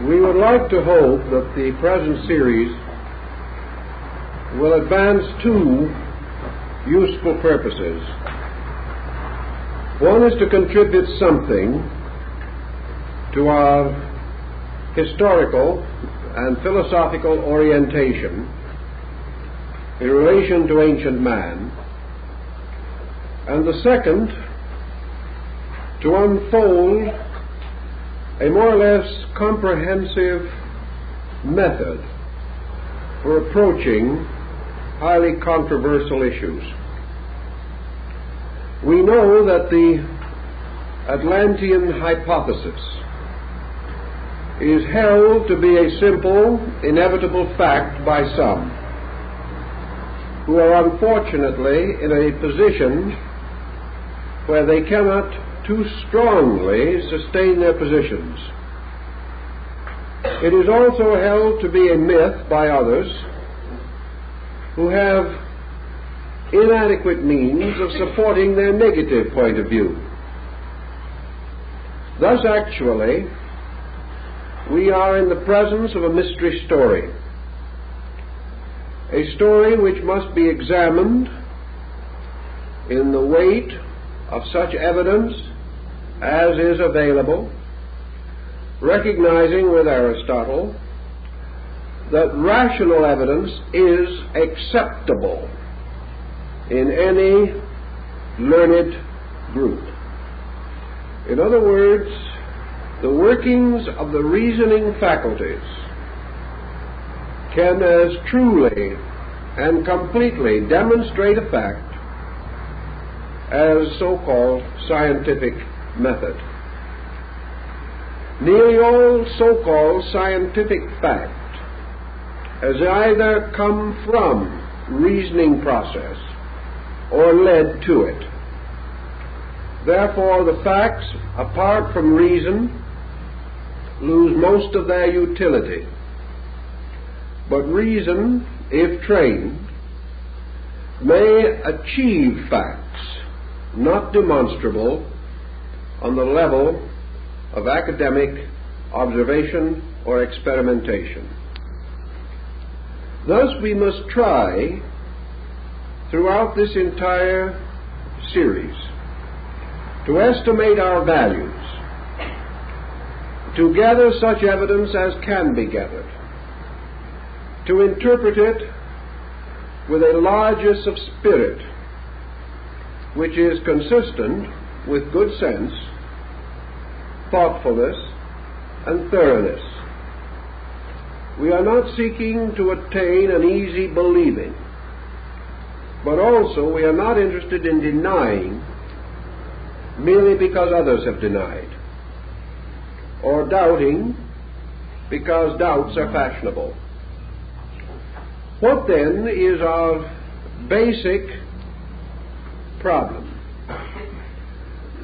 We would like to hope that the present series will advance two useful purposes. One is to contribute something to our historical and philosophical orientation in relation to ancient man, and the second, to unfold a more or less comprehensive method for approaching highly controversial issues. We know that the Atlantean hypothesis is held to be a simple, inevitable fact by some, who are unfortunately in a position where they cannot too strongly sustain their positions. It is also held to be a myth by others who have inadequate means of supporting their negative point of view. Thus, actually, we are in the presence of a mystery story, a story which must be examined in the weight of such evidence as is available, recognizing with Aristotle that rational evidence is acceptable in any learned group. In other words, the workings of the reasoning faculties can as truly and completely demonstrate a fact as so-called scientific method. Nearly all so-called scientific fact has either come from reasoning process or led to it. Therefore, the facts, apart from reason, lose most of their utility. But reason, if trained, may achieve facts not demonstrable on the level of academic observation or experimentation. Thus, we must try throughout this entire series to estimate our values, to gather such evidence as can be gathered, to interpret it with a largess of spirit which is consistent with good sense, thoughtfulness, and thoroughness. We are not seeking to attain an easy believing, but also we are not interested in denying merely because others have denied, or doubting because doubts are fashionable. What then is our basic problem?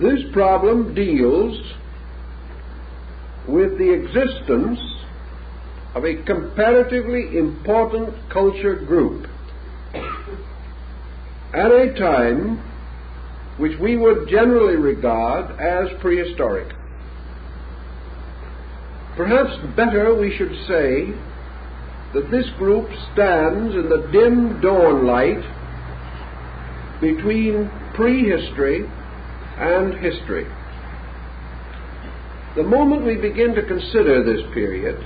This problem deals with the existence of a comparatively important culture group at a time which we would generally regard as prehistoric. Perhaps better we should say that this group stands in the dim dawn light between prehistory and history. The moment we begin to consider this period,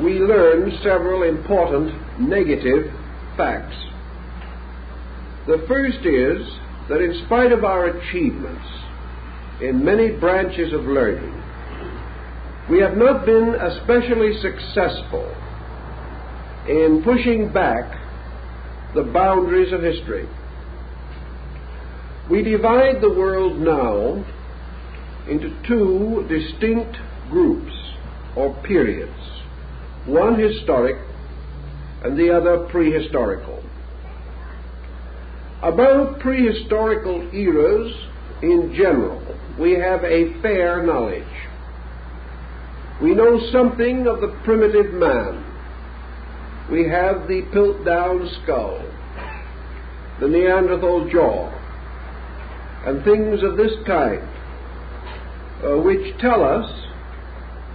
we learn several important negative facts. The first is that in spite of our achievements in many branches of learning, we have not been especially successful in pushing back the boundaries of history. We divide the world now into two distinct groups or periods, one historic and the other prehistorical. About prehistorical eras in general, we have a fair knowledge. We know something of the primitive man. We have the Piltdown skull, the Neanderthal jaw, and things of this kind, which tell us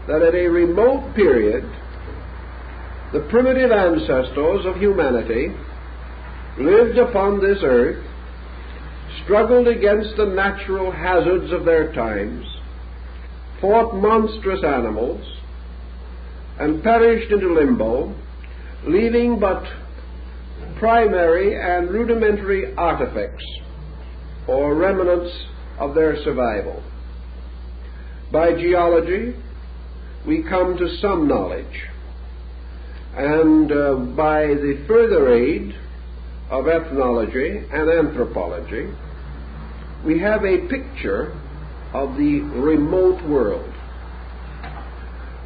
that at a remote period the primitive ancestors of humanity lived upon this earth, struggled against the natural hazards of their times, fought monstrous animals, and perished into limbo, leaving but primary and rudimentary artifacts or remnants of their survival. By geology, we come to some knowledge, and by the further aid of ethnology and anthropology, we have a picture of the remote world.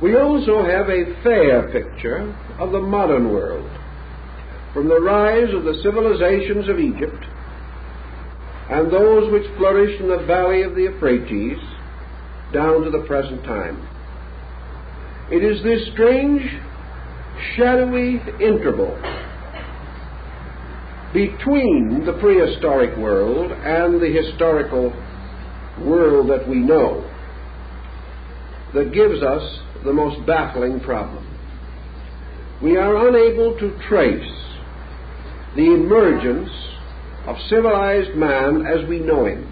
We also have a fair picture of the modern world, from the rise of the civilizations of Egypt and those which flourished in the valley of the Euphrates down to the present time. It is this strange, shadowy interval between the prehistoric world and the historical world that we know that gives us the most baffling problem. We are unable to trace the emergence of civilized man as we know him.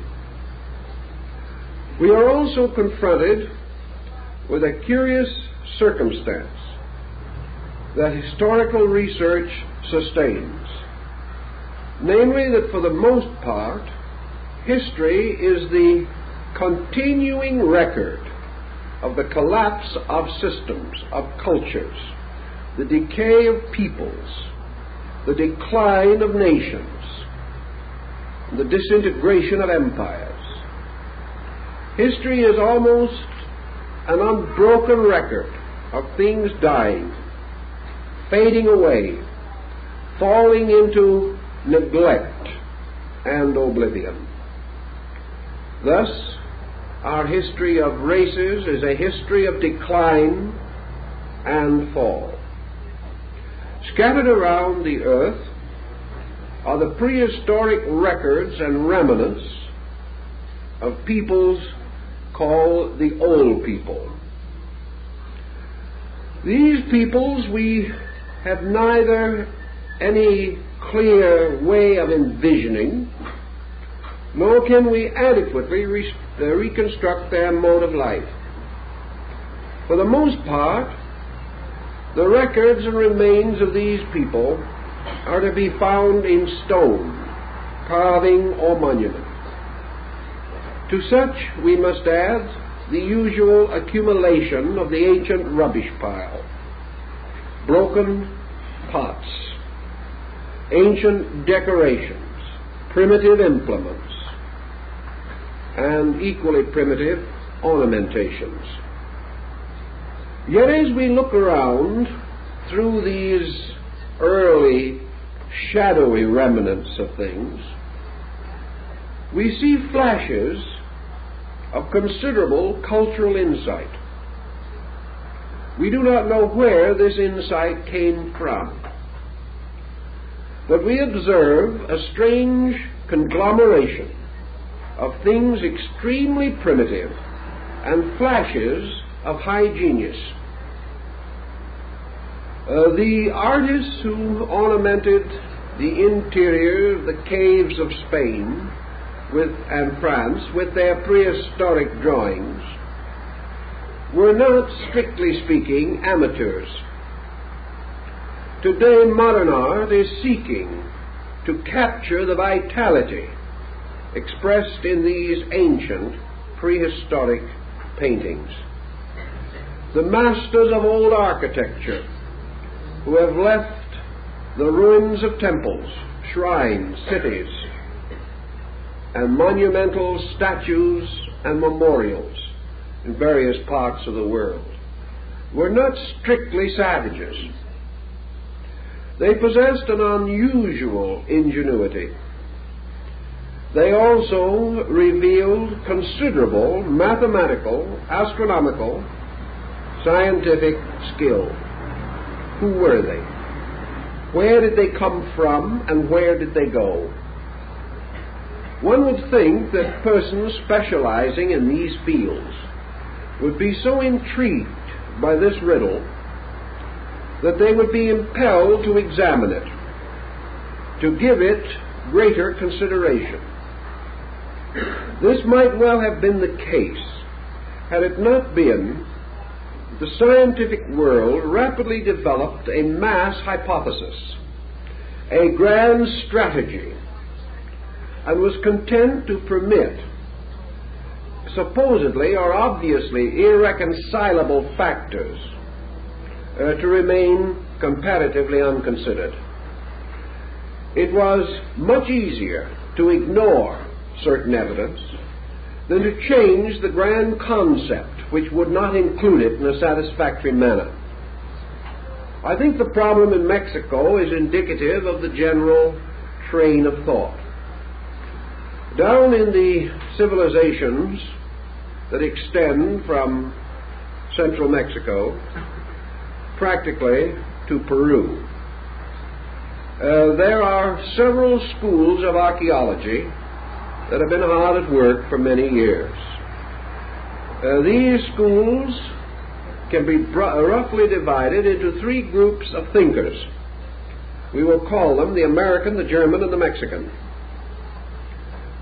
We are also confronted with a curious circumstance that historical research sustains, namely that for the most part, history is the continuing record of the collapse of systems, of cultures, the decay of peoples, the decline of nations, the disintegration of empires. History is almost an unbroken record of things dying, fading away, falling into neglect and oblivion. Thus, our history of races is a history of decline and fall. Scattered around the earth are the prehistoric records and remnants of peoples called the old people. These peoples we have neither any clear way of envisioning, nor can we adequately reconstruct their mode of life. For the most part, the records and remains of these people are to be found in stone, carving, or monument. To such we must add the usual accumulation of the ancient rubbish pile, broken pots, ancient decorations, primitive implements, and equally primitive ornamentations. Yet as we look around through these early shadowy remnants of things, we see flashes of considerable cultural insight. We do not know where this insight came from, but we observe a strange conglomeration of things extremely primitive and flashes of high genius. The artists who ornamented the interior of the caves of Spain and France with their prehistoric drawings were not, strictly speaking, amateurs. Today, modern art is seeking to capture the vitality expressed in these ancient prehistoric paintings. The masters of old architecture who have left the ruins of temples, shrines, cities, and monumental statues and memorials in various parts of the world were not strictly savages. They possessed an unusual ingenuity. They also revealed considerable mathematical, astronomical, scientific skill. Who were they? Where did they come from, and where did they go? One would think that persons specializing in these fields would be so intrigued by this riddle that they would be impelled to examine it, to give it greater consideration. This might well have been the case had it not been the scientific world rapidly developed a mass hypothesis, a grand strategy, and was content to permit supposedly or obviously irreconcilable factors to remain comparatively unconsidered. It was much easier to ignore certain evidence than to change the grand concept which would not include it in a satisfactory manner. I think the problem in Mexico is indicative of the general train of thought. Down in the civilizations that extend from central Mexico practically to Peru, there are several schools of archaeology that have been hard at work for many years. These schools can be roughly divided into three groups of thinkers. We will call them the American, the German, and the Mexican.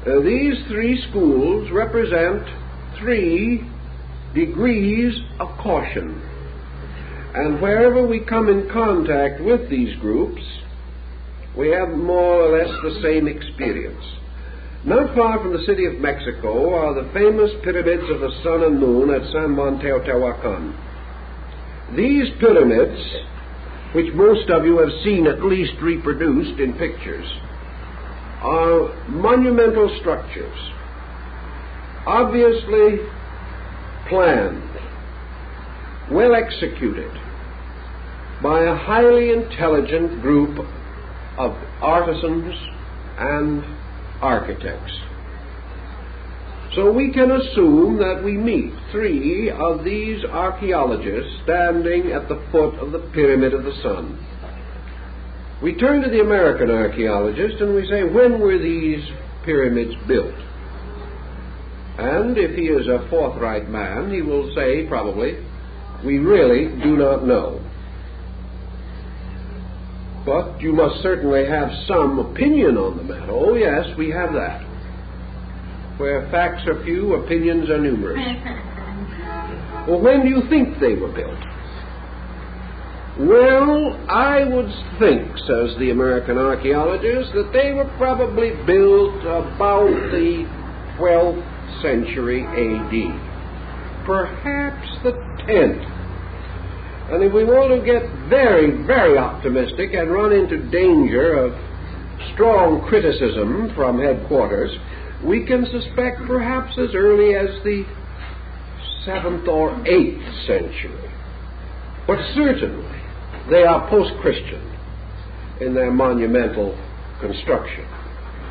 These three schools represent 3 degrees of caution. And wherever we come in contact with these groups, we have more or less the same experience. Not far from the city of Mexico are the famous pyramids of the sun and moon at San Juan Teotihuacan. These pyramids, which most of you have seen at least reproduced in pictures, are monumental structures, obviously planned, well executed by a highly intelligent group of artisans and architects. So we can assume that we meet 3 of these archaeologists standing at the foot of the Pyramid of the Sun. We turn to the American archaeologist and we say, when were these pyramids built? And if he is a forthright man, he will say, probably, we really do not know. But you must certainly have some opinion on the matter. Oh yes, we have that. Where facts are few, opinions are numerous. Well, when do you think they were built? Well, I would think, says the American archaeologist, that they were probably built about the 12th century A.D., perhaps the 10th. And if we want to get very, very optimistic and run into danger of strong criticism from headquarters, we can suspect perhaps as early as the 7th or 8th century. But certainly they are post-Christian in their monumental construction.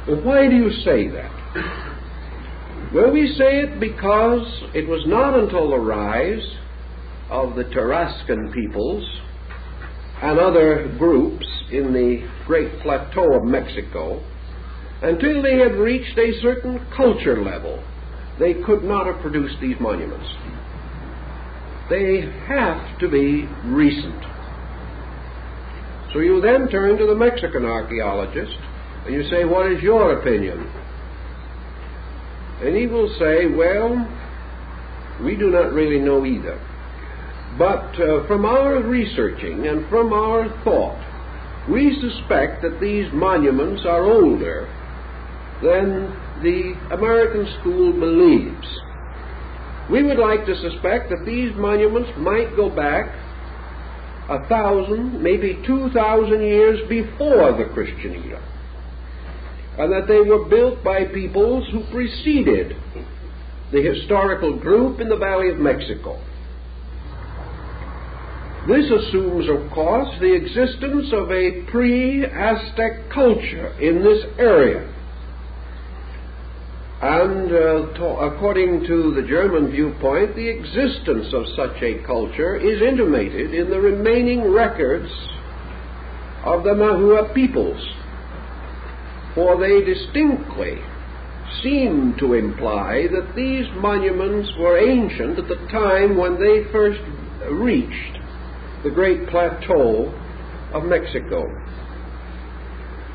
And why do you say that? Well, we say it because it was not until the rise of the Tarascan peoples and other groups in the great plateau of Mexico, until they had reached a certain culture level, they could not have produced these monuments. They have to be recent. So you then turn to the Mexican archaeologist and you say, what is your opinion? And he will say, well, we do not really know either. But from our researching and from our thought, we suspect that these monuments are older than the American school believes. We would like to suspect that these monuments might go back 1,000, maybe 2,000 years before the Christian era, and that they were built by peoples who preceded the historical group in the Valley of Mexico. This assumes, of course, the existence of a pre-Aztec culture in this area. And according to the German viewpoint, the existence of such a culture is intimated in the remaining records of the Nahua peoples, for they distinctly seem to imply that these monuments were ancient at the time when they first reached the great plateau of Mexico.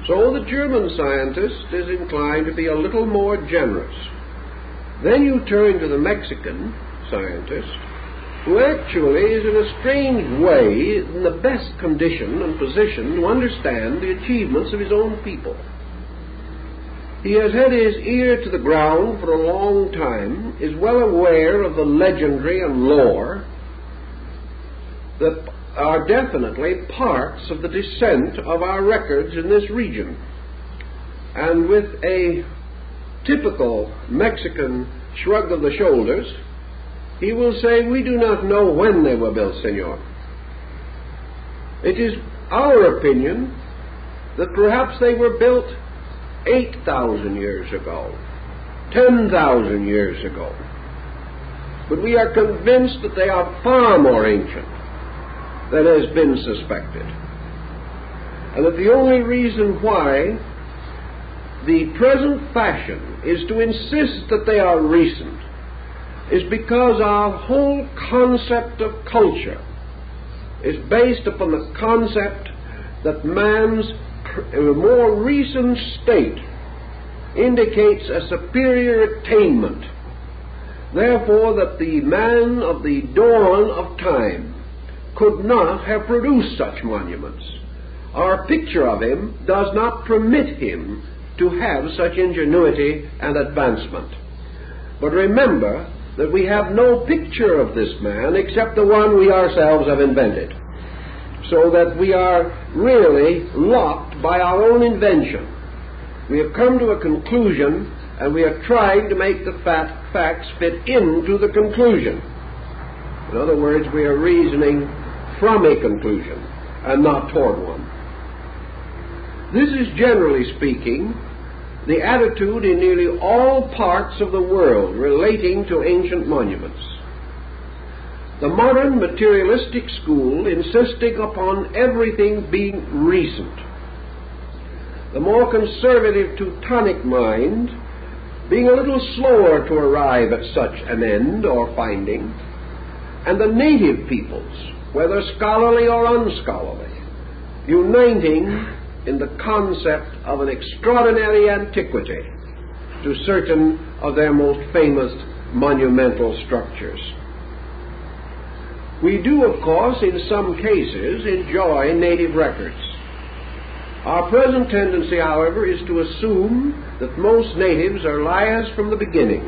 So the German scientist is inclined to be a little more generous. Then you turn to the Mexican scientist, who actually is in a strange way in the best condition and position to understand the achievements of his own people. He has had his ear to the ground for a long time, is well aware of the legendary and lore that are definitely parts of the descent of our records in this region. And with a typical Mexican shrug of the shoulders, he will say, "We do not know when they were built, Senor. It is our opinion that perhaps they were built 8,000 years ago, 10,000 years ago. But we are convinced that they are far more ancient than has been suspected. And that the only reason why the present fashion is to insist that they are recent is because our whole concept of culture is based upon the concept that man's more recent state indicates a superior attainment. Therefore, that the man of the dawn of time could not have produced such monuments. Our picture of him does not permit him to have such ingenuity and advancement. But remember that we have no picture of this man except the one we ourselves have invented, so that we are really locked by our own invention. We have come to a conclusion, and we are trying to make the facts fit into the conclusion. In other words, we are reasoning from a conclusion and not toward one. This is, generally speaking, the attitude in nearly all parts of the world relating to ancient monuments. The modern materialistic school insisting upon everything being recent. The more conservative Teutonic mind being a little slower to arrive at such an end or finding, and the native peoples, whether scholarly or unscholarly, uniting in the concept of an extraordinary antiquity to certain of their most famous monumental structures. We do, of course, in some cases, enjoy native records. Our present tendency, however, is to assume that most natives are liars from the beginning,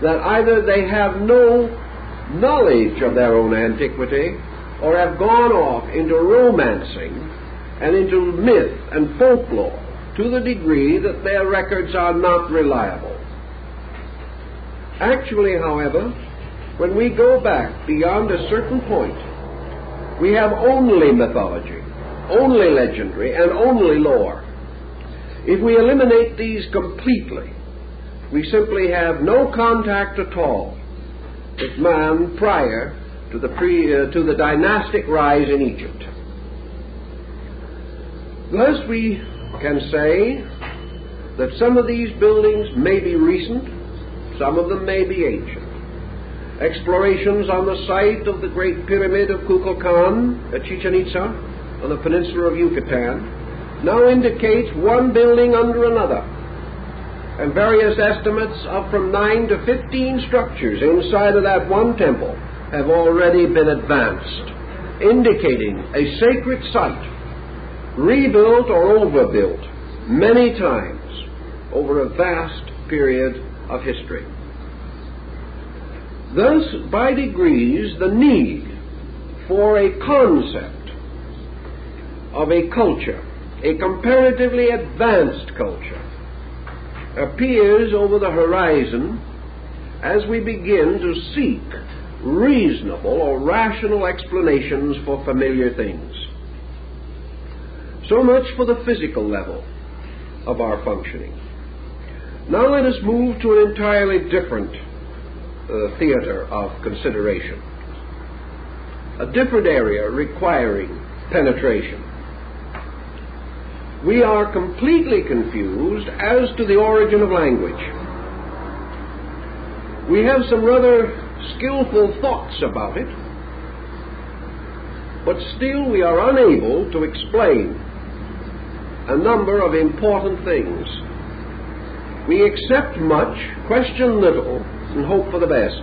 that either they have no knowledge of their own antiquity or have gone off into romancing and into myth and folklore to the degree that their records are not reliable. Actually, however, when we go back beyond a certain point, we have only mythology, only legendary, and only lore. If we eliminate these completely, we simply have no contact at all with man prior to the dynastic rise in Egypt. Thus we can say that some of these buildings may be recent, some of them may be ancient. Explorations on the site of the great pyramid of Kukulkan at Chichen Itza on the peninsula of Yucatan now indicates one building under another, and various estimates of from 9 to 15 structures inside of that one temple have already been advanced, indicating a sacred site rebuilt or overbuilt many times over a vast period of history. Thus, by degrees, the need for a concept of a culture, a comparatively advanced culture, appears over the horizon as we begin to seek reasonable or rational explanations for familiar things. So much for the physical level of our functioning. Now let us move to an entirely different theater of consideration, a different area requiring penetration. We are completely confused as to the origin of language. We have some rather skillful thoughts about it, but still we are unable to explain a number of important things. We accept much, question little, and hope for the best.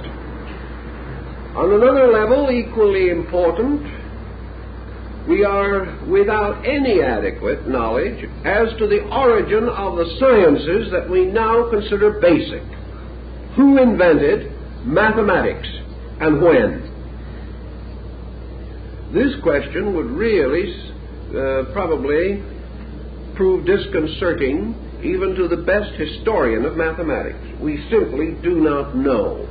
On another level, equally important, we are without any adequate knowledge as to the origin of the sciences that we now consider basic. Who invented mathematics and when? This question would really probably prove disconcerting even to the best historian of mathematics. We simply do not know.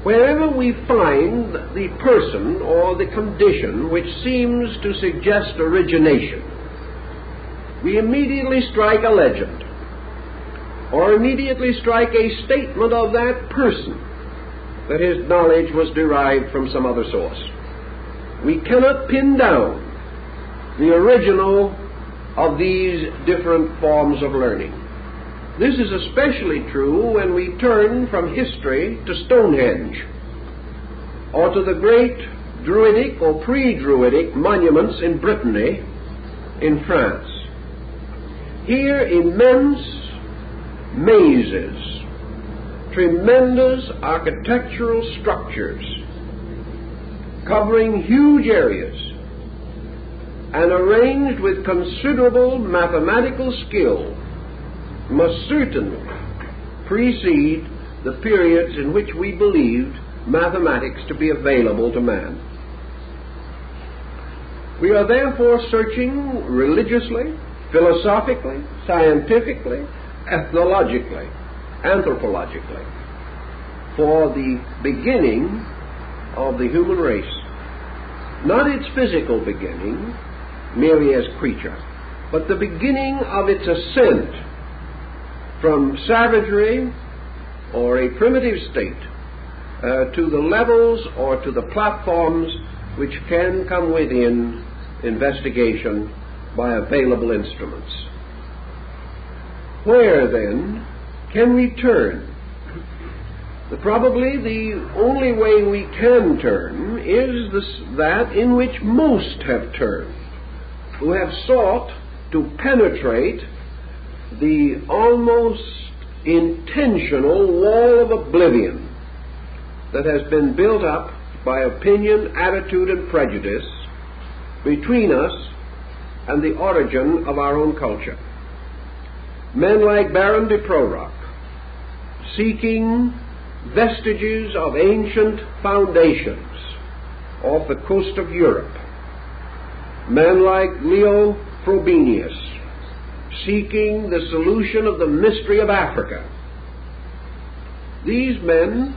Wherever we find the person or the condition which seems to suggest origination, we immediately strike a legend, or immediately strike a statement of that person that his knowledge was derived from some other source. We cannot pin down the original of these different forms of learning. This is especially true when we turn from history to Stonehenge, or to the great Druidic or pre-Druidic monuments in Brittany, in France. Here, immense mazes, tremendous architectural structures, covering huge areas, and arranged with considerable mathematical skill, must certainly precede the periods in which we believed mathematics to be available to man. We are therefore searching religiously, philosophically, scientifically, ethnologically, anthropologically, for the beginning of the human race. Not its physical beginning, merely as creature, but the beginning of its ascent from savagery or a primitive state to the levels or to the platforms which can come within investigation by available instruments. Where then can we turn? Probably the only way we can turn is that in which most have turned, who have sought to penetrate the almost intentional wall of oblivion that has been built up by opinion, attitude, and prejudice between us and the origin of our own culture. Men like Baron de Prorock, seeking vestiges of ancient foundations off the coast of Europe. Men like Leo Frobenius, seeking the solution of the mystery of Africa. These men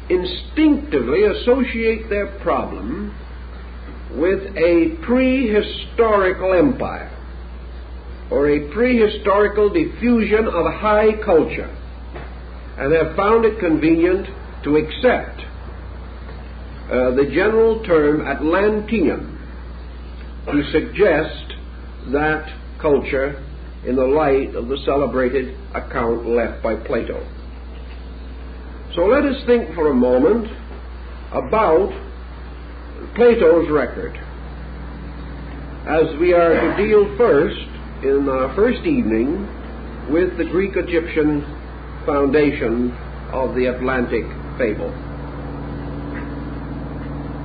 instinctively associate their problem with a prehistorical empire, or a prehistorical diffusion of high culture, and have found it convenient to accept the general term Atlantean to suggest that culture in the light of the celebrated account left by Plato. So let us think for a moment about Plato's record, as we are to deal first, in our first evening, with the Greek-Egyptian foundation of the Atlantic fable.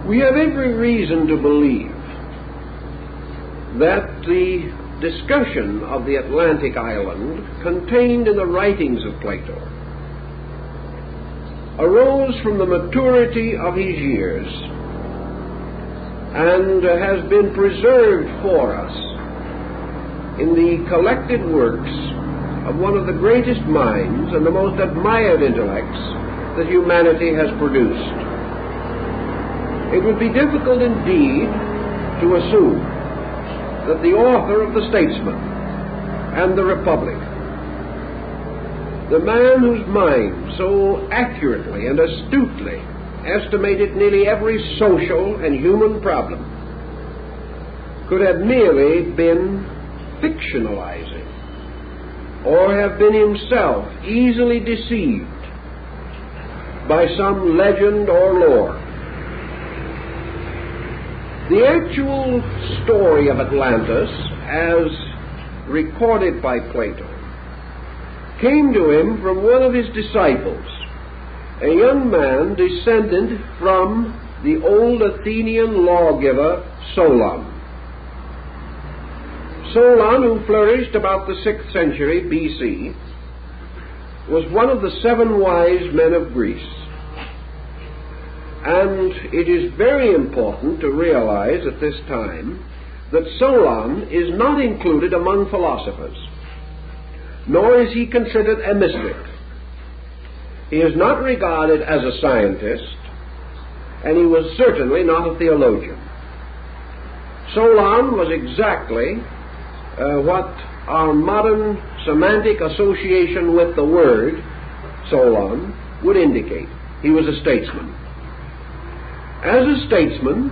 We have every reason to believe that the discussion of the Atlantic island contained in the writings of Plato arose from the maturity of his years and has been preserved for us in the collected works of one of the greatest minds and the most admired intellects that humanity has produced. It would be difficult indeed to assume that the author of the Statesman and the Republic, the man whose mind so accurately and astutely estimated nearly every social and human problem, could have merely been fictionalizing, or have been himself easily deceived by some legend or lore. The actual story of Atlantis, as recorded by Plato, came to him from one of his disciples, a young man descended from the old Athenian lawgiver Solon. Solon, who flourished about the 6th century BC, was one of the 7 wise men of Greece. And it is very important to realize at this time that Solon is not included among philosophers, nor is he considered a mystic. He is not regarded as a scientist, and he was certainly not a theologian. Solon was exactly what our modern semantic association with the word Solon would indicate. He was a statesman. As a statesman,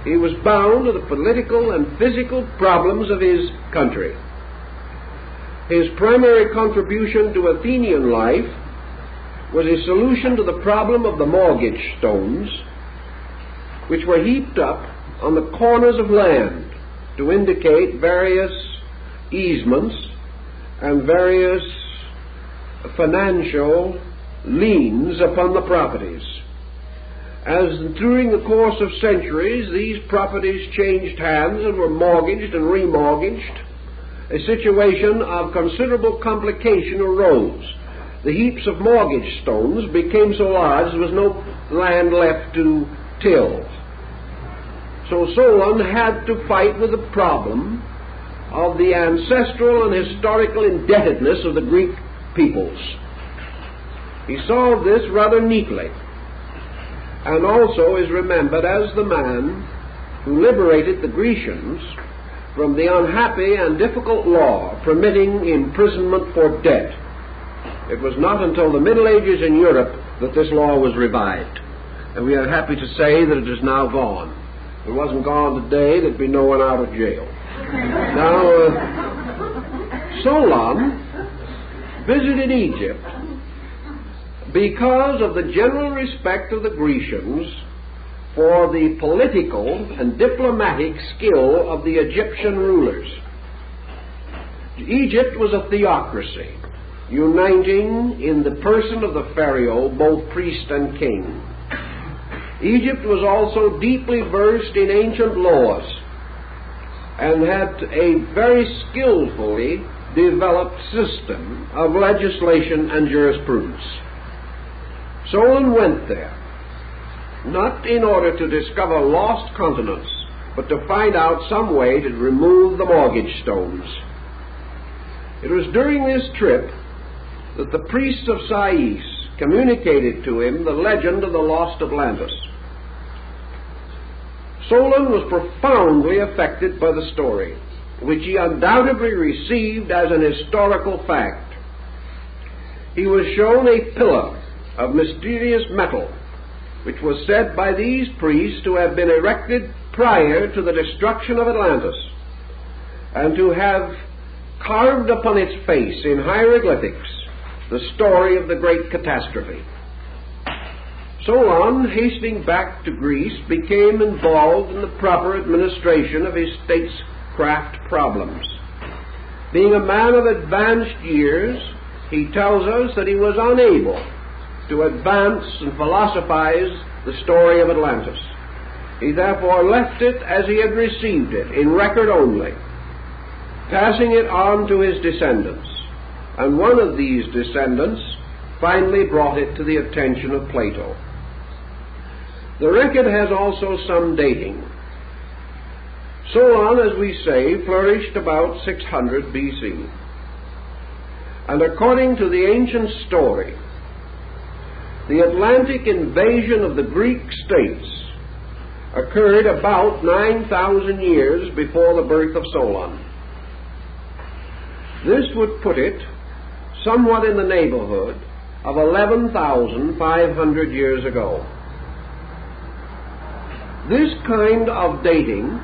he was bound to the political and physical problems of his country. His primary contribution to Athenian life was a solution to the problem of the mortgage stones, which were heaped up on the corners of land to indicate various easements and various financial liens upon the properties. As during the course of centuries these properties changed hands and were mortgaged and remortgaged, a situation of considerable complication arose. The heaps of mortgage stones became so large there was no land left to till. So Solon had to fight with the problem of the ancestral and historical indebtedness of the Greek peoples. He solved this rather neatly, and also is remembered as the man who liberated the Grecians from the unhappy and difficult law permitting imprisonment for debt. It was not until the Middle Ages in Europe that this law was revived, and we are happy to say that it is now gone. If it wasn't gone today, there'd be no one out of jail. Now, Solon visited Egypt because of the general respect of the Grecians for the political and diplomatic skill of the Egyptian rulers. Egypt was a theocracy, uniting in the person of the pharaoh both priest and king. Egypt was also deeply versed in ancient laws and had a very skillfully developed system of legislation and jurisprudence. Solon went there, not in order to discover lost continents, but to find out some way to remove the mortgage stones. It was during this trip that the priests of Sais communicated to him the legend of the lost Atlantis. Solon was profoundly affected by the story, which he undoubtedly received as an historical fact. He was shown a pillar of mysterious metal, which was said by these priests to have been erected prior to the destruction of Atlantis, and to have carved upon its face in hieroglyphics the story of the great catastrophe. Solon, hastening back to Greece, became involved in the proper administration of his statecraft problems. Being a man of advanced years, he tells us that he was unable to advance and philosophize the story of Atlantis. He therefore left it as he had received it, in record only, passing it on to his descendants. And one of these descendants finally brought it to the attention of Plato. The record has also some dating. Solon, as we say, flourished about 600 BC. And according to the ancient story, the Atlantic invasion of the Greek states occurred about 9,000 years before the birth of Solon. This would put it somewhat in the neighborhood of 11,500 years ago. This kind of dating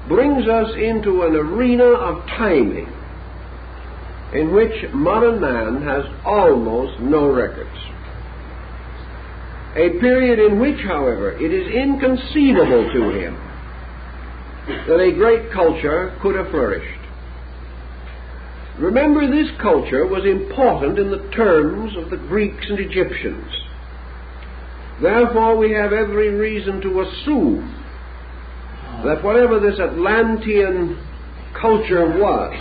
brings us into an arena of timing in which modern man has almost no records. a period in which, however, it is inconceivable to him that a great culture could have flourished. Remember, this culture was important in the terms of the Greeks and Egyptians. Therefore, we have every reason to assume that whatever this Atlantean culture was,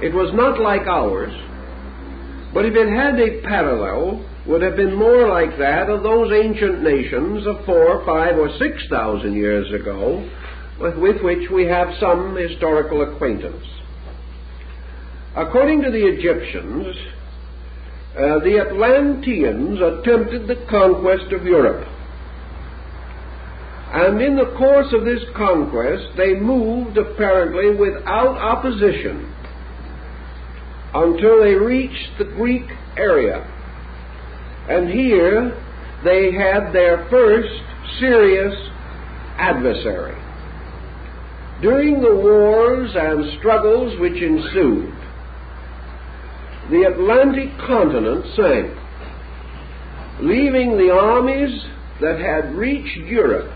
it was not like ours, but if it had a parallel, would have been more like that of those ancient nations of 4,000, 5,000, or 6,000 years ago, with which we have some historical acquaintance. According to the Egyptians, the Atlanteans attempted the conquest of Europe. And in the course of this conquest, they moved apparently without opposition until they reached the Greek area. And here they had their first serious adversary. During the wars and struggles which ensued, the Atlantic continent sank, leaving the armies that had reached Europe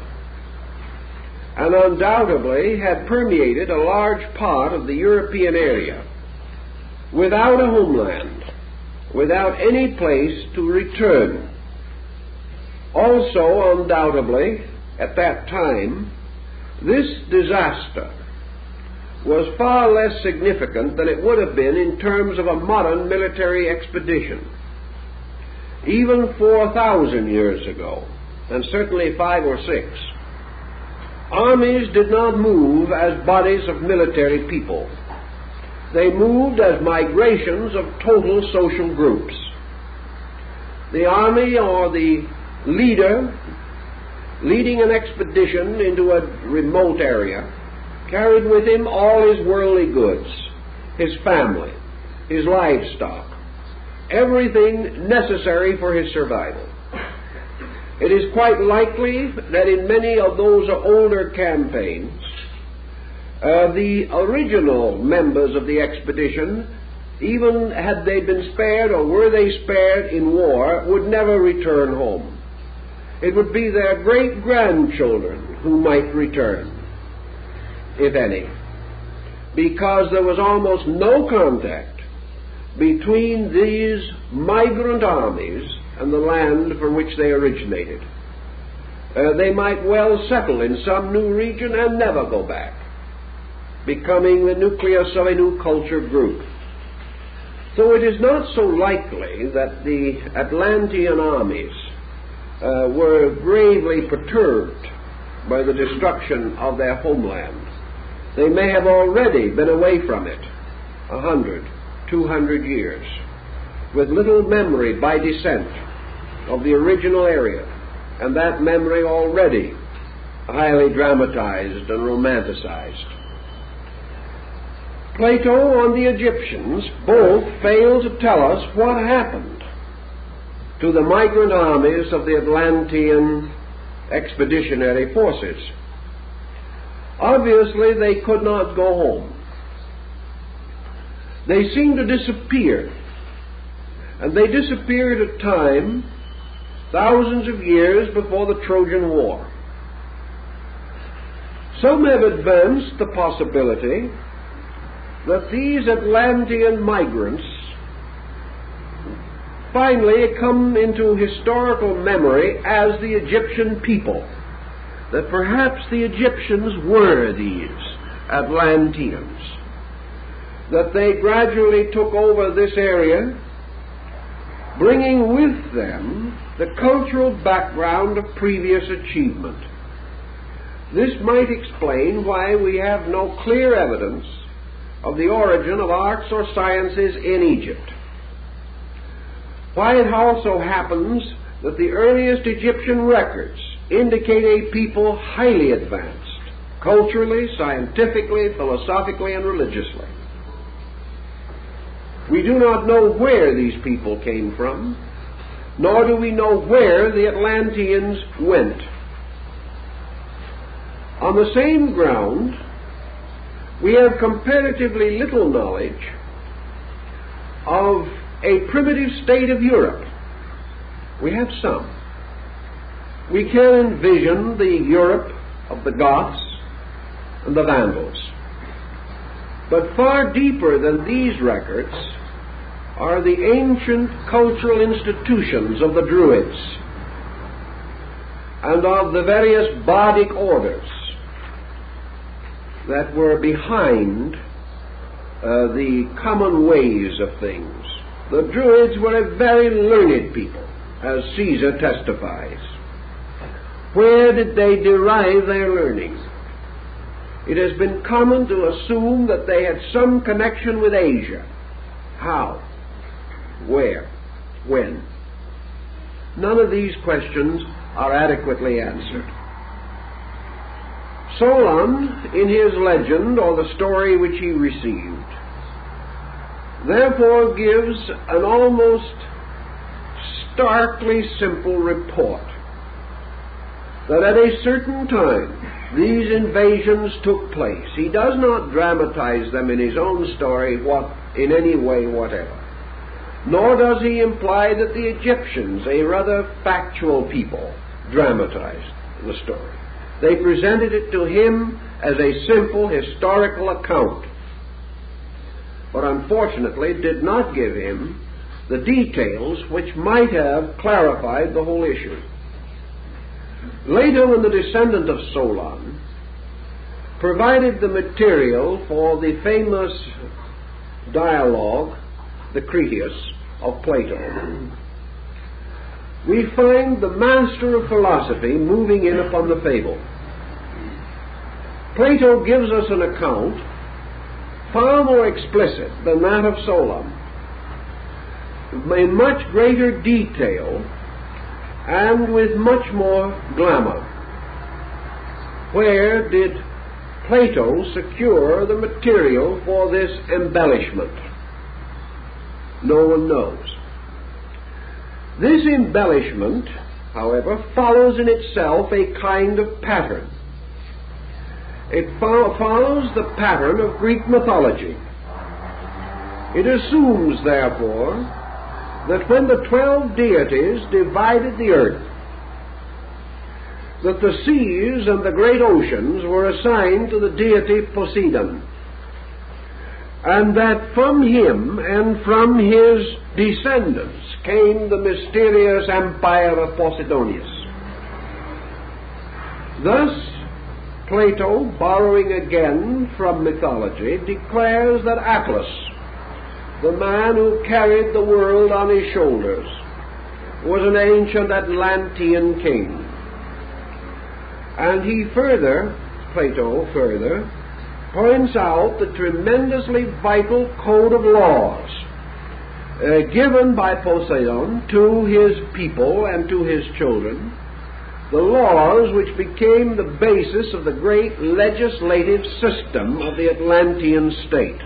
and undoubtedly had permeated a large part of the European area without a homeland, without any place to return. Also, undoubtedly, at that time, this disaster was far less significant than it would have been in terms of a modern military expedition. Even 4,000 years ago, and certainly 5 or 6, armies did not move as bodies of military people. They moved as migrations of total social groups. The army or the leader leading an expedition into a remote area carried with him all his worldly goods, his family, his livestock, everything necessary for his survival. It is quite likely that in many of those older campaigns, the original members of the expedition, even had they been spared or were they spared in war, would never return home. It would be their great-grandchildren who might return, if any, because there was almost no contact between these migrant armies and the land from which they originated. They might well settle in some new region and never go back, becoming the nucleus of a new culture group. So it is not so likely that the Atlantean armies were gravely perturbed by the destruction of their homeland. They may have already been away from it 100, 200 years, with little memory by descent of the original area, and that memory already highly dramatized and romanticized. Plato and the Egyptians both fail to tell us what happened to the migrant armies of the Atlantean expeditionary forces. Obviously, they could not go home. They seemed to disappear, and they disappeared at a time thousands of years before the Trojan War. Some have advanced the possibility that these Atlantean migrants finally come into historical memory as the Egyptian people, that perhaps the Egyptians were these Atlanteans, that they gradually took over this area, bringing with them the cultural background of previous achievement. This might explain why we have no clear evidence of the origin of arts or sciences in Egypt. Why it also happens that the earliest Egyptian records indicate a people highly advanced, culturally, scientifically, philosophically, and religiously. We do not know where these people came from, nor do we know where the Atlanteans went. On the same ground, we have comparatively little knowledge of a primitive state of Europe, We have some. We can envision the Europe of the Goths and the Vandals. But far deeper than these records are the ancient cultural institutions of the Druids and of the various bardic orders that were behind the common ways of things. The Druids were a very learned people, as Caesar testifies. Where did they derive their learning? It has been common to assume that they had some connection with Asia. How? Where? When? None of these questions are adequately answered. Solon, in his legend, or the story which he received, therefore gives an almost starkly simple report that at a certain time these invasions took place. He does not dramatize them in his own story in any way whatever. Nor does he imply that the Egyptians, a rather factual people, dramatized the story. They presented it to him as a simple historical account, but unfortunately did not give him the details which might have clarified the whole issue. Later, when the descendant of Solon provided the material for the famous dialogue, the Critias, of Plato, we find the master of philosophy moving in upon the fable. Plato gives us an account far more explicit than that of Solon, in much greater detail and with much more glamour. Where did Plato secure the material for this embellishment? No one knows. This embellishment, however, follows in itself a kind of pattern. It follows the pattern of Greek mythology. It assumes, therefore, that when the 12 deities divided the earth, that the seas and the great oceans were assigned to the deity Poseidon, and that from him and from his descendants came the mysterious empire of Posidonius. Thus, Plato, borrowing again from mythology, declares that Atlas, the man who carried the world on his shoulders, was an ancient Atlantean king. And Plato further points out the tremendously vital code of laws given by Poseidon to his people and to his children, the laws which became the basis of the great legislative system of the Atlantean state.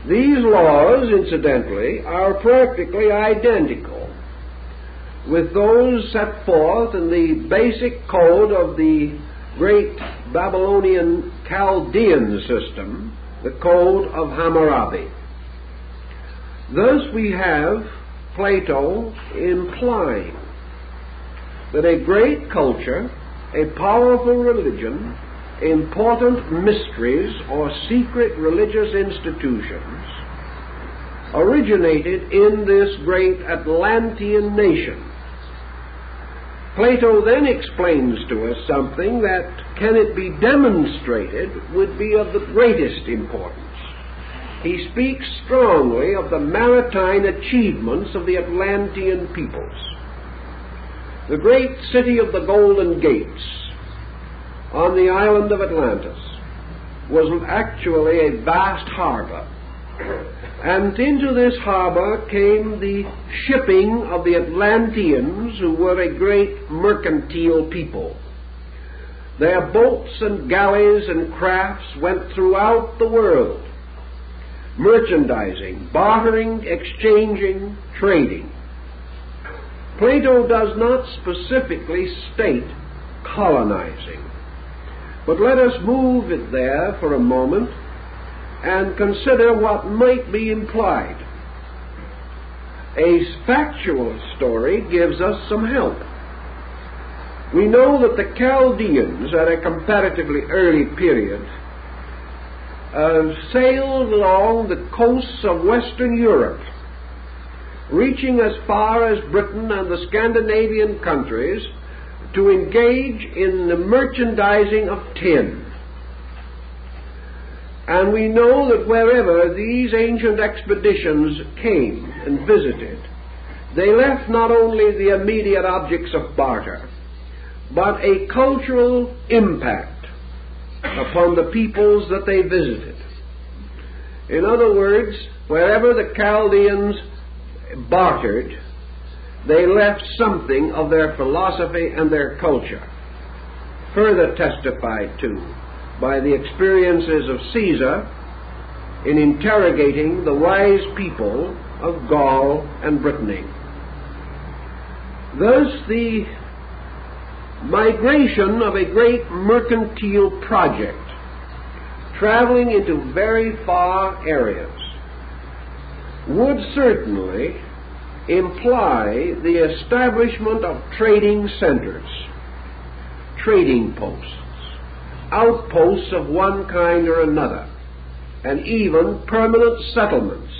These laws, incidentally, are practically identical with those set forth in the basic code of the great Babylonian Chaldean system, the Code of Hammurabi. Thus we have Plato implying that a great culture, a powerful religion, important mysteries or secret religious institutions originated in this great Atlantean nation. Plato then explains to us something that, can it be demonstrated, would be of the greatest importance. He speaks strongly of the maritime achievements of the Atlantean peoples. The great city of the Golden Gates on the island of Atlantis was actually a vast harbor. And into this harbor came the shipping of the Atlanteans, who were a great mercantile people. Their boats and galleys and crafts went throughout the world, merchandising, bartering, exchanging, trading. Plato does not specifically state colonizing, but let us move it there for a moment and consider what might be implied. a factual story gives us some help. We know that the Chaldeans, at a comparatively early period, sailed along the coasts of Western Europe, reaching as far as Britain and the Scandinavian countries to engage in the merchandising of tin. And we know that wherever these ancient expeditions came and visited, they left not only the immediate objects of barter, but a cultural impact upon the peoples that they visited. In other words, wherever the Chaldeans bartered, they left something of their philosophy and their culture, further testified to by the experiences of Caesar in interrogating the wise people of Gaul and Brittany. Thus, the migration of a great mercantile project traveling into very far areas would certainly imply the establishment of trading centers, trading posts, outposts of one kind or another, and even permanent settlements.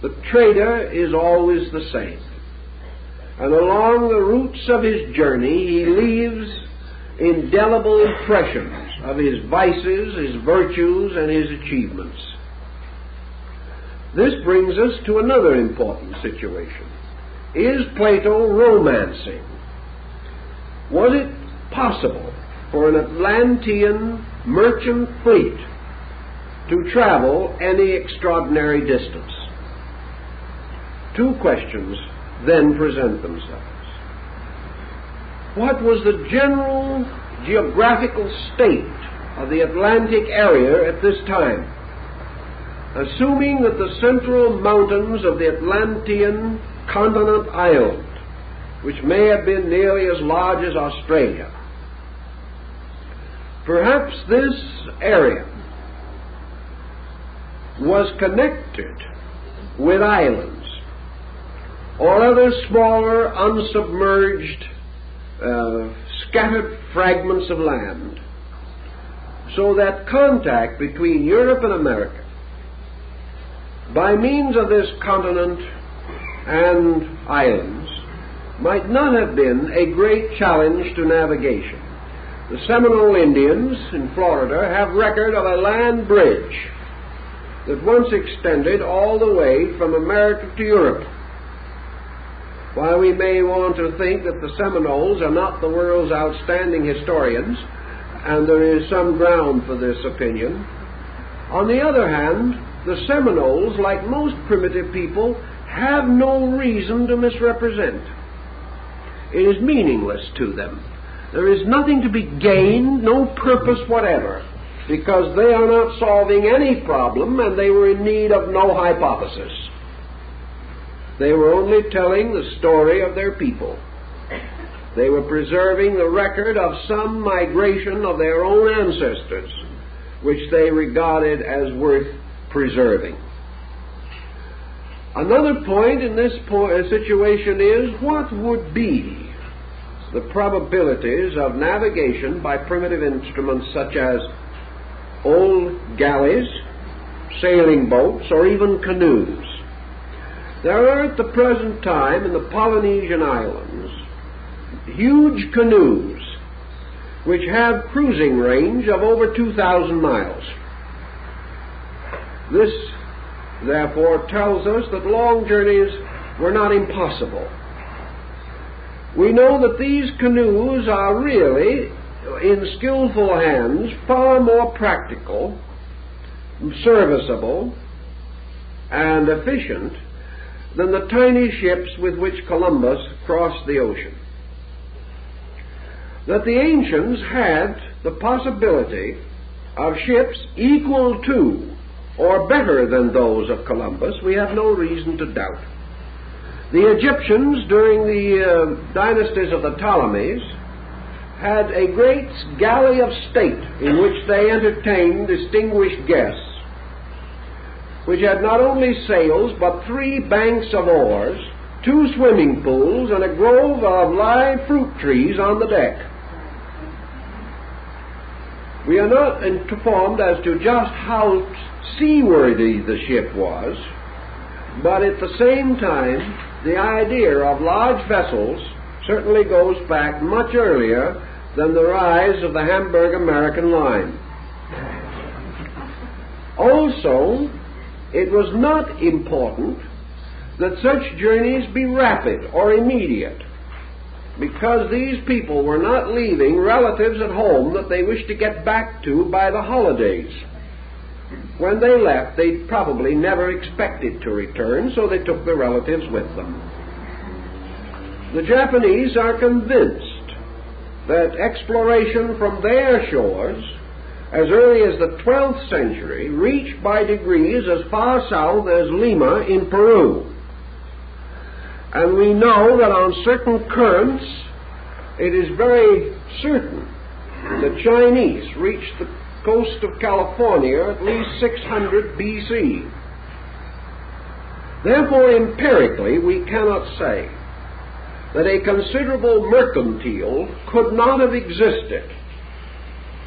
The trader is always the same, and along the routes of his journey he leaves indelible impressions of his vices, his virtues, and his achievements. This brings us to another important situation. Is Plato romancing? Was it possible for an Atlantean merchant fleet to travel any extraordinary distance? Two questions then present themselves. What was the general geographical state of the Atlantic area at this time? Assuming that the central mountains of the Atlantean continent island, which may have been nearly as large as Australia, perhaps this area was connected with islands or other smaller, unsubmerged, scattered fragments of land, so that contact between Europe and America by means of this continent and islands might not have been a great challenge to navigation. The Seminole Indians in Florida have record of a land bridge that once extended all the way from America to Europe. While we may want to think that the Seminoles are not the world's outstanding historians, and there is some ground for this opinion, on the other hand, the Seminoles, like most primitive people, have no reason to misrepresent. It is meaningless to them. There is nothing to be gained, no purpose whatever, because they are not solving any problem and they were in need of no hypothesis. They were only telling the story of their people. They were preserving the record of some migration of their own ancestors, which they regarded as worth preserving. Another point in this situation is, what would be the probabilities of navigation by primitive instruments such as old galleys, sailing boats, or even canoes? There are at the present time in the Polynesian islands huge canoes which have cruising range of over 2,000 miles. This, therefore, tells us that long journeys were not impossible. We know that these canoes are really, in skillful hands, far more practical, serviceable, and efficient than the tiny ships with which Columbus crossed the ocean. That the ancients had the possibility of ships equal to or better than those of Columbus, we have no reason to doubt. The Egyptians, during the dynasties of the Ptolemies, had a great galley of state in which they entertained distinguished guests. which had not only sails but 3 banks of oars, 2 swimming pools, and a grove of live fruit trees on the deck. We are not informed as to just how seaworthy the ship was, but at the same time, the idea of large vessels certainly goes back much earlier than the rise of the Hamburg American line. Also, it was not important that such journeys be rapid or immediate, because these people were not leaving relatives at home that they wished to get back to by the holidays. When they left, they probably never expected to return, so they took their relatives with them. The Japanese are convinced that exploration from their shores, as early as the 12th century, reached by degrees as far south as Lima in Peru. And we know that on certain currents, it is very certain the Chinese reached the coast of California at least 600 BC. Therefore, empirically, we cannot say that a considerable mercantile could not have existed,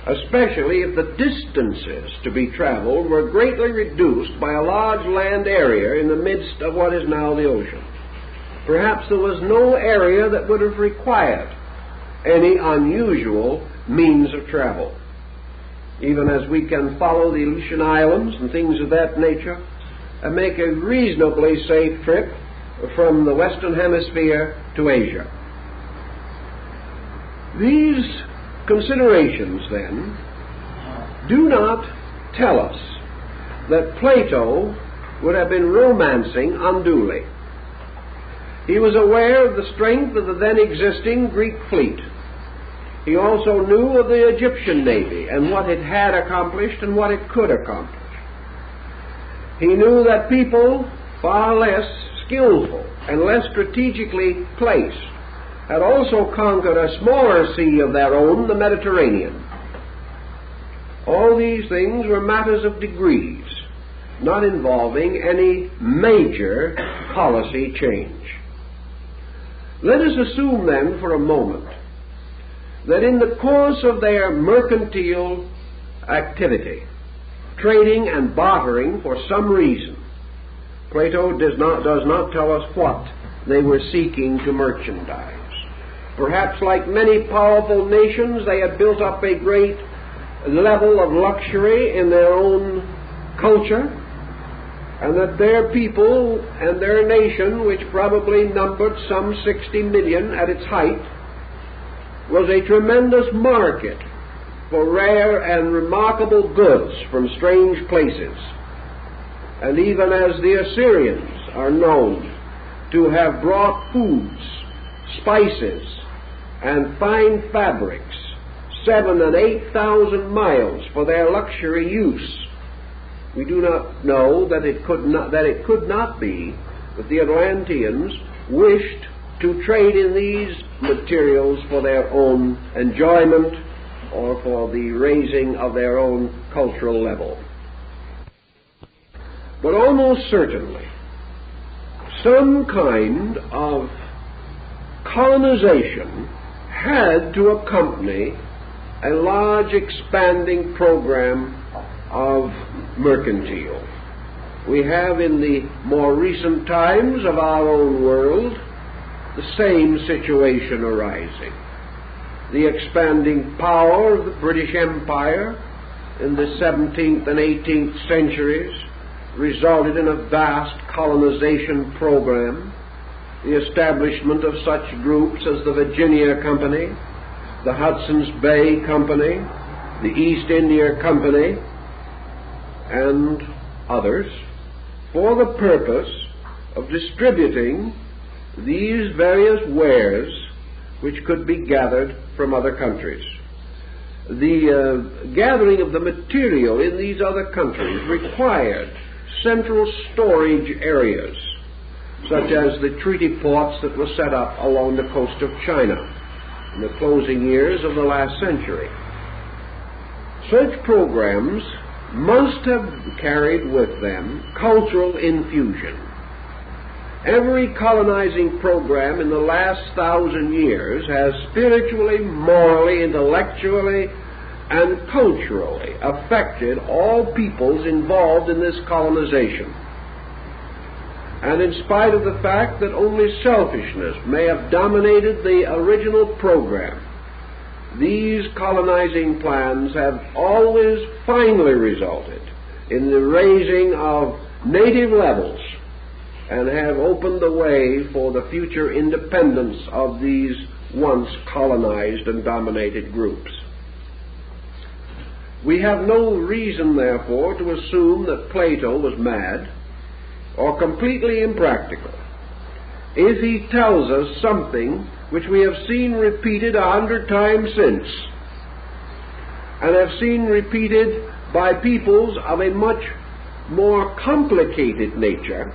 especially if the distances to be traveled were greatly reduced by a large land area in the midst of what is now the ocean. Perhaps there was no area that would have required any unusual means of travel. Even as we can follow the Aleutian Islands and things of that nature and make a reasonably safe trip from the Western Hemisphere to Asia. These considerations, then, do not tell us that Plato would have been romancing unduly. He was aware of the strength of the then existing Greek fleet. He also knew of the Egyptian navy and what it had accomplished and what it could accomplish. He knew that people far less skillful and less strategically placed had also conquered a smaller sea of their own, the Mediterranean. All these things were matters of degrees, not involving any major policy change. Let us assume then for a moment that in the course of their mercantile activity, trading and bartering for some reason, Plato does not tell us what they were seeking to merchandise. Perhaps like many powerful nations, they had built up a great level of luxury in their own culture, and that their people and their nation, which probably numbered some 60 million at its height, was a tremendous market for rare and remarkable goods from strange places. And even as the Assyrians are known to have brought foods, spices, and fine fabrics 7,000 and 8,000 miles for their luxury use, we do not know that it could not be that the Atlanteans wished to trade in these materials for their own enjoyment or for the raising of their own cultural level. But almost certainly, some kind of colonization had to accompany a large expanding program of mercantile. We have in the more recent times of our own world the same situation arising. The expanding power of the British Empire in the 17th and 18th centuries resulted in a vast colonization program. The establishment of such groups as the Virginia Company, the Hudson's Bay Company, the East India Company, and others, for the purpose of distributing these various wares which could be gathered from other countries. The gathering of the material in these other countries required central storage areas, such as the treaty ports that were set up along the coast of China in the closing years of the last century. Such programs must have carried with them cultural infusion. Every colonizing program in the last 1,000 years has spiritually, morally, intellectually, and culturally affected all peoples involved in this colonization. And in spite of the fact that only selfishness may have dominated the original program, these colonizing plans have always finally resulted in the raising of native levels and have opened the way for the future independence of these once colonized and dominated groups. We have no reason, therefore, to assume that Plato was mad or completely impractical if he tells us something which we have seen repeated 100 times since, and have seen repeated by peoples of a much more complicated nature,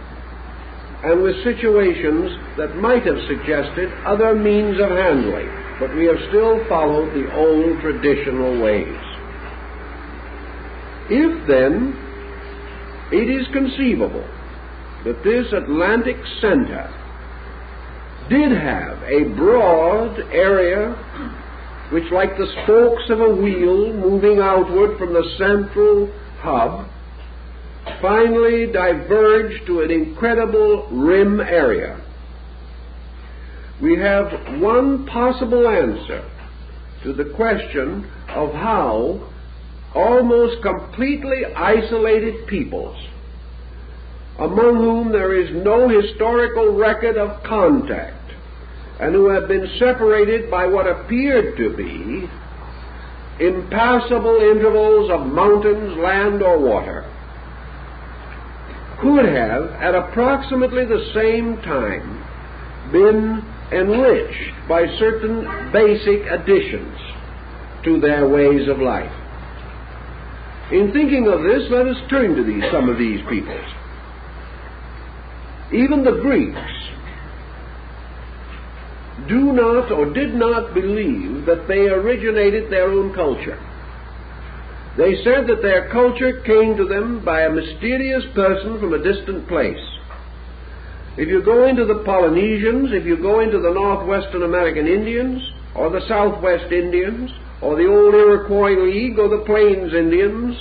and with situations that might have suggested other means of handling, but we have still followed the old traditional ways. If, then, it is conceivable that this Atlantic center did have a broad area which, like the spokes of a wheel moving outward from the central hub, finally diverged to an incredible rim area, we have one possible answer to the question of how almost completely isolated peoples, among whom there is no historical record of contact, and who have been separated by what appeared to be impassable intervals of mountains, land, or water, could have, at approximately the same time, been enriched by certain basic additions to their ways of life. In thinking of this, let us turn to some of these peoples. Even the Greeks do not or did not believe that they originated their own culture. They said that their culture came to them by a mysterious person from a distant place. If you go into the Polynesians, if you go into the Northwestern American Indians, or the Southwest Indians, or the old Iroquois League, or the Plains Indians,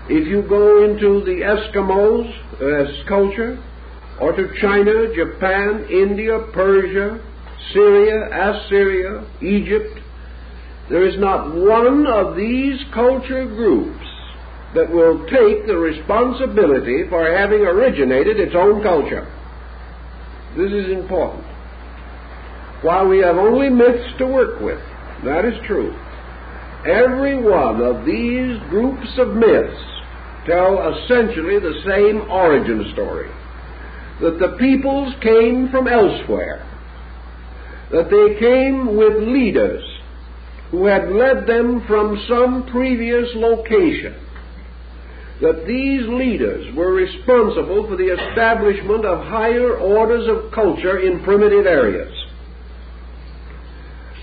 if you go into the Eskimos' culture, or to China, Japan, India, Persia, Syria, Assyria, Egypt, there is not one of these culture groups that will take the responsibility for having originated its own culture. This is important. While we have only myths to work with, that is true, every one of these groups of myths tell essentially the same origin story, that the peoples came from elsewhere, that they came with leaders who had led them from some previous location, that these leaders were responsible for the establishment of higher orders of culture in primitive areas.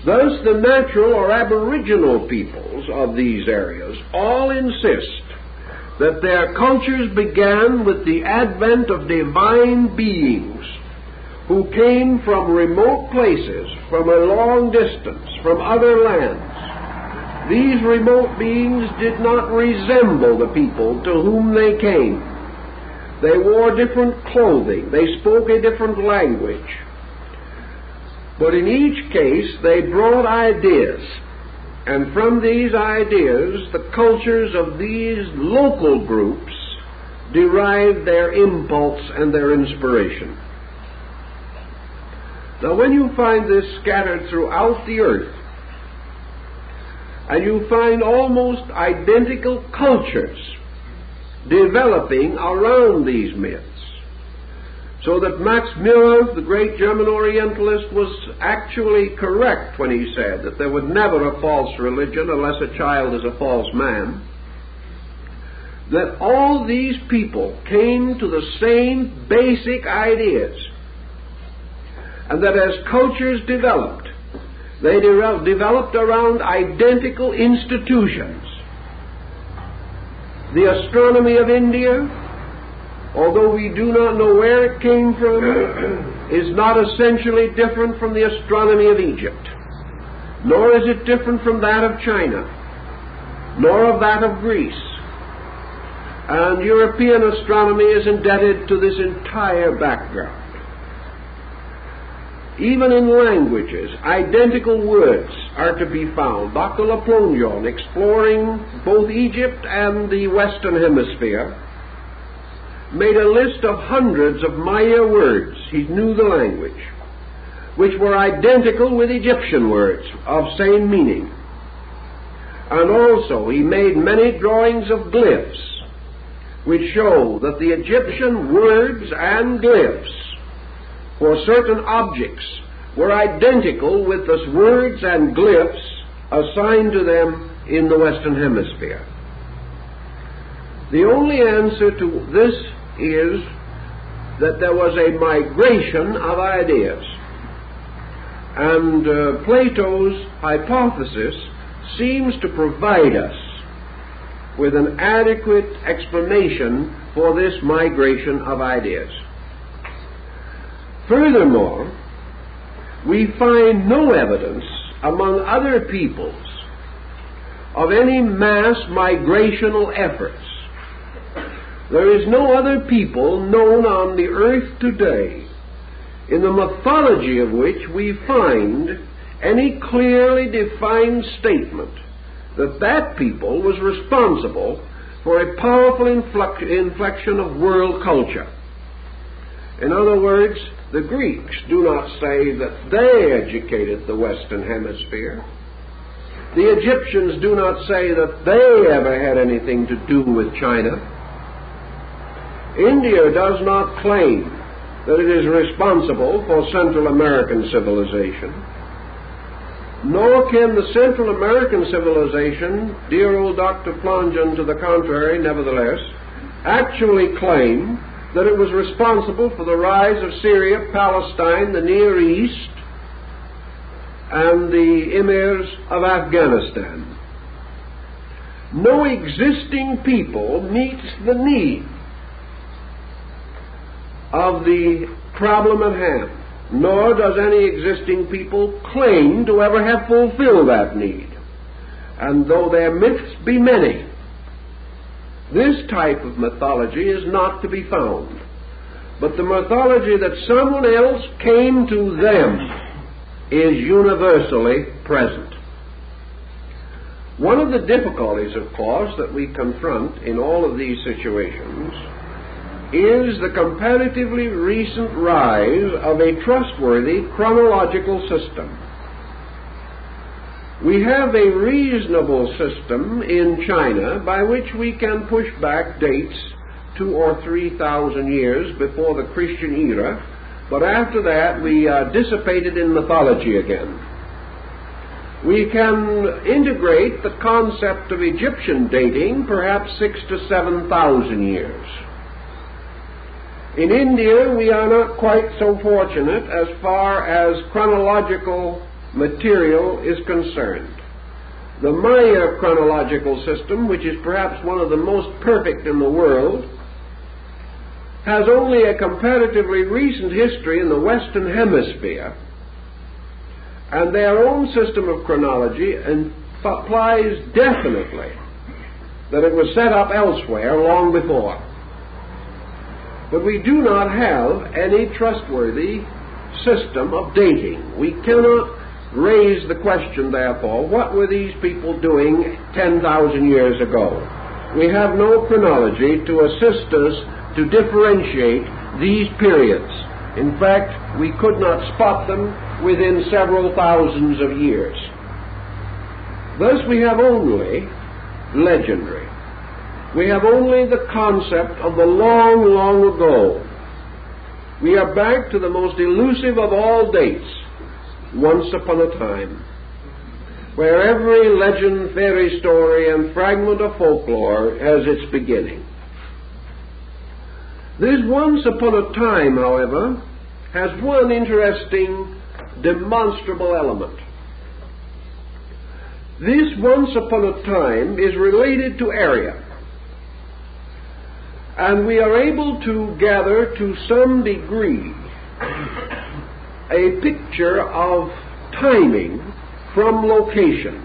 Thus, the natural or aboriginal peoples of these areas all insist that their cultures began with the advent of divine beings who came from remote places, from a long distance, from other lands. These remote beings did not resemble the people to whom they came. They wore different clothing. They spoke a different language. But in each case, they brought ideas. And from these ideas, the cultures of these local groups derived their impulse and their inspiration. Now, when you find this scattered throughout the earth, and you find almost identical cultures developing around these myths, so that Max Muller, the great German Orientalist, was actually correct when he said that there was never a false religion unless a child is a false man, that all these people came to the same basic ideas, and that as cultures developed, they developed around identical institutions. The astronomy of India, although we do not know where it came from, is not essentially different from the astronomy of Egypt, nor is it different from that of China, nor of that of Greece. And European astronomy is indebted to this entire background. Even in languages, identical words are to be found. Dr. Laplongeon, exploring both Egypt and the Western Hemisphere, made a list of hundreds of Maya words, he knew the language, which were identical with Egyptian words of same meaning. And also he made many drawings of glyphs, which show that the Egyptian words and glyphs for certain objects were identical with the words and glyphs assigned to them in the Western Hemisphere. The only answer to this is that there was a migration of ideas, and Plato's hypothesis seems to provide us with an adequate explanation for this migration of ideas. Furthermore, we find no evidence among other peoples of any mass migrational efforts. There is no other people known on the earth today in the mythology of which we find any clearly defined statement that that people was responsible for a powerful inflection of world culture. In other words, the Greeks do not say that they educated the Western Hemisphere. The Egyptians do not say that they ever had anything to do with China. India does not claim that it is responsible for Central American civilization. Nor can the Central American civilization, dear old Dr. Plongeon to the contrary, nevertheless, actually claim that it was responsible for the rise of Syria, Palestine, the Near East, and the emirs of Afghanistan. No existing people meets the need of the problem at hand, nor does any existing people claim to ever have fulfilled that need. And though their myths be many, this type of mythology is not to be found. But the mythology that someone else came to them is universally present. One of the difficulties, of course, that we confront in all of these situations is the comparatively recent rise of a trustworthy chronological system. We have a reasonable system in China by which we can push back dates 2,000 or 3,000 years before the Christian era, but after that we are dissipated in mythology again. We can integrate the concept of Egyptian dating perhaps 6,000 to 7,000 years. In India we are not quite so fortunate as far as chronological material is concerned. The Maya chronological system, which is perhaps one of the most perfect in the world, has only a comparatively recent history in the Western Hemisphere, and their own system of chronology implies definitely that it was set up elsewhere long before. But we do not have any trustworthy system of dating. We cannot raise the question, therefore, what were these people doing 10,000 years ago? We have no chronology to assist us to differentiate these periods. In fact, we could not spot them within several thousands of years. Thus we have only legendary. We have only the concept of the long, long ago. We are back to the most elusive of all dates, once upon a time, where every legend, fairy story, and fragment of folklore has its beginning. This once upon a time, however, has one interesting, demonstrable element. This once upon a time is related to area. and we are able to gather to some degree a picture of timing from location.